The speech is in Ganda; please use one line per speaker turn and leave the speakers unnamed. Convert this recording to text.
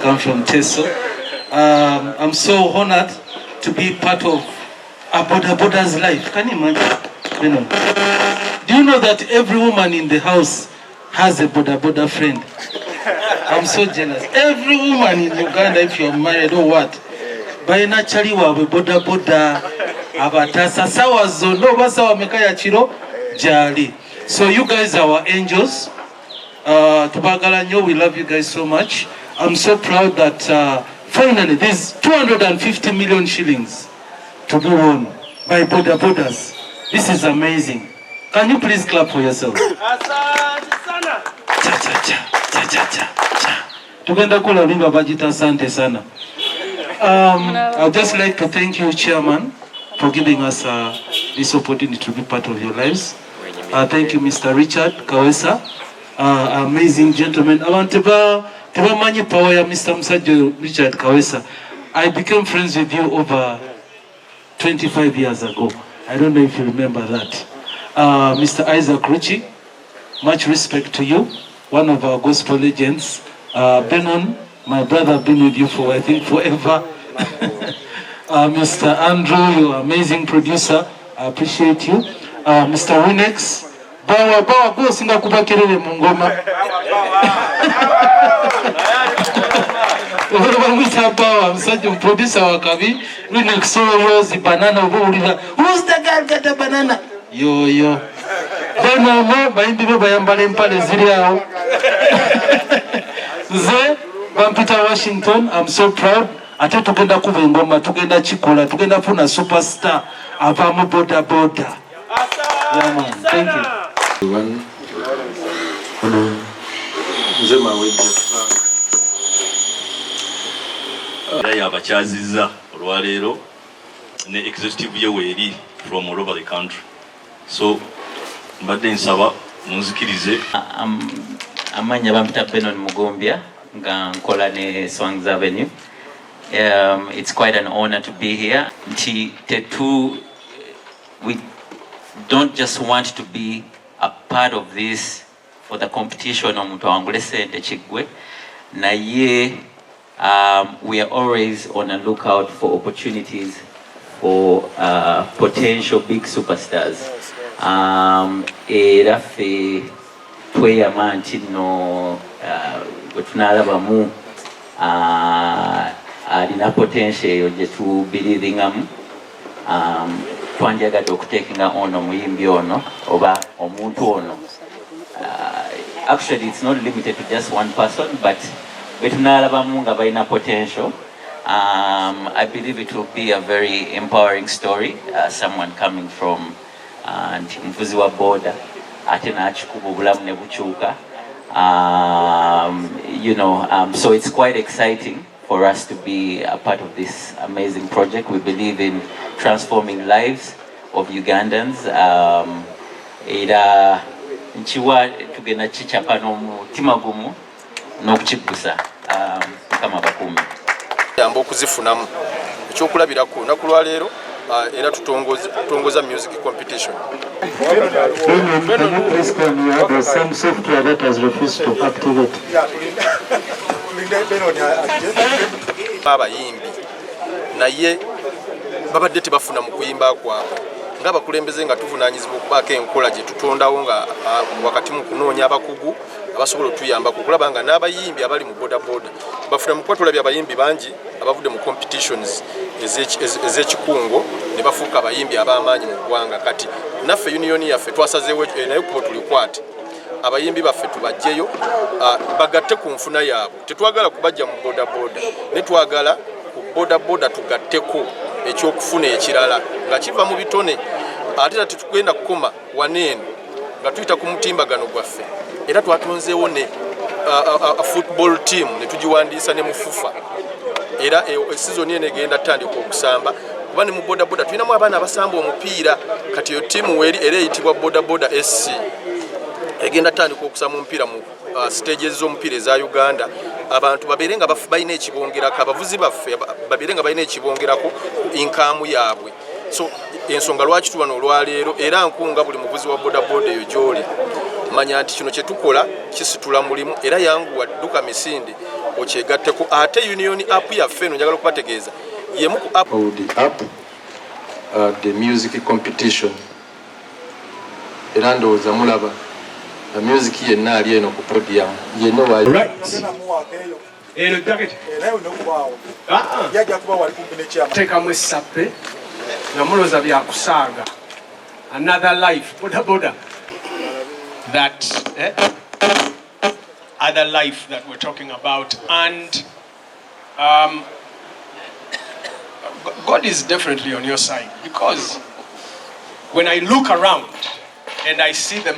come from Teso. I'm so honored to be part of a Boda Boda's life. Can you imagine? You know. Do you know that every woman in the house has a Boda Boda friend? I'm so jealous. Every woman in Uganda, if you're married or what, by naturally wawe Boda Boda, abatasa sawa zono basawa mekaya chiro jali. So you guys are our angels. Tubagala nyo, we love you guys so much. I'm so proud that finally there's 250 million shillings to be won by Boda Bodas. This is amazing. Can you please clap for yourself? Tugenda kula limba bajita asante sana. I'd just like to thank you, Chairman, for giving us this opportunity to be part of your lives. Thank you, Mr. Richard Kawesa, amazing gentleman. I want to manyi power ya Mr. Msajo Richard Kawesa. I became friends with you over 25 years ago. I don't know if you remember that. Mr. Isaac Ruchi, much respect to you, one of our gospel legends. Benon, my brother, I've been with you for, I think, forever. Mr. Andrew, you're an amazing producer. I appreciate you. Mr. Winex, bawa go singa kubakelele mungoma. I'm such a producer wakabi. Winex so banana. Who's the guy got a banana? Yo. Banana, baimbi bayambale mpale zili yao. Ze, Peter Washington, I'm so proud. Ate tugenda kuba engoma, tugenda chikola, tugenda funa superstar. Avamu Boda Boda. Yeah, man. Thank you.
Abachaziza olwaleero ne executive yeweeri from all over the country. So mbadde nsaba munzikirize.
Amanya bampita Benon Mugombya nga nkola ne Swangs Avenue. It's quite an honor to be here. We don't just want to be a part of this for the competition omuntu awangule sente kigwe naye we are always on a lookout for opportunities for potential big superstars. Era ffe tweyama nti nno bwe tunalabamu alina potential eyo gye tubelivingamu twanjagadde okuteekinga ono muyimbi ono oba omuntu ono. Actually it's not limited to just one person, but bwe tunalabamu nga balina potential. I believe it will be a very empowering story. Someone coming from nti muvuzi wa boda ate n'akikuba obulamu ne bukyuka. So it's quite exciting for us to be a part of this amazing project. We believe in transforming lives of Ugandans. Era nchiwa tugenda chichapa n'omutima gumu n'okukigusa kama bakumi.
Yamba okuzifunamu ekyokulabirako olunaku lwa leero era tutongoza music competition.
The same software that has refused to activate.
Abayimbi naye babadde tebafuna mu kuyimba kwabwe ng'abakulembeze nga tuvunaanyizibwa okubaako enkola gye tutondawo nga wakati mu kunoonya abakugu abasobola otuyamba kulaba nga n'abayimbi abali mu boda boda bafuna mu kuba tulabye abayimbi bangi abavudde mu competitions ez'ekikungo ne bafuuka abayimbi ab'amaanyi mu ggwanga. Kati naffe yuniyoni yaffe twasazeewo naye kuba tulikwate abayimbi baffe tubajjeyo bagatte ku nfuna yaabwe. Tetwagala kubajja mu boda boda ne twagala ku boda boda tugatteko ekyokufuna ekirala nga kiva mu bitone ate ate tugenda kukoma waneeno nga tuyita ku mutimbagano gwaffe. Era twatonzeewo ne football team ne tugiwandiisa ne mufufa. Era season eno egenda tandika okusamba kuba ne mu boda boda tulinamu abaana abasamba omupiira. Kati yo tiimu weeri era eyitibwa boda boda SC egenda tandika okusamba omupiira mu stages z'omupiira eza Uganda. Abantu babeere nga balina ekibongerako, abavuzi baffe babeere nga balina ekibongerako inkaamu yaabwe. So ensonga lwaki tuba n'olwaleero era nkunga buli muvuzi wa boda boda eyo gy'oli manya nti kino kye tukola kisitula mulimu era yanguwa dduka misinde okyegatteko. Ate union app yaffe eno njagala okubategeeza yemu ku app
the music competition era ndowooza mulaba music yenna ali eno ku podium yenna wali
eno jacket teekamu essappe nga mulooza byakusaaga another life boda that other life that we're talking about. And God is definitely on your side, because when I look around and I see the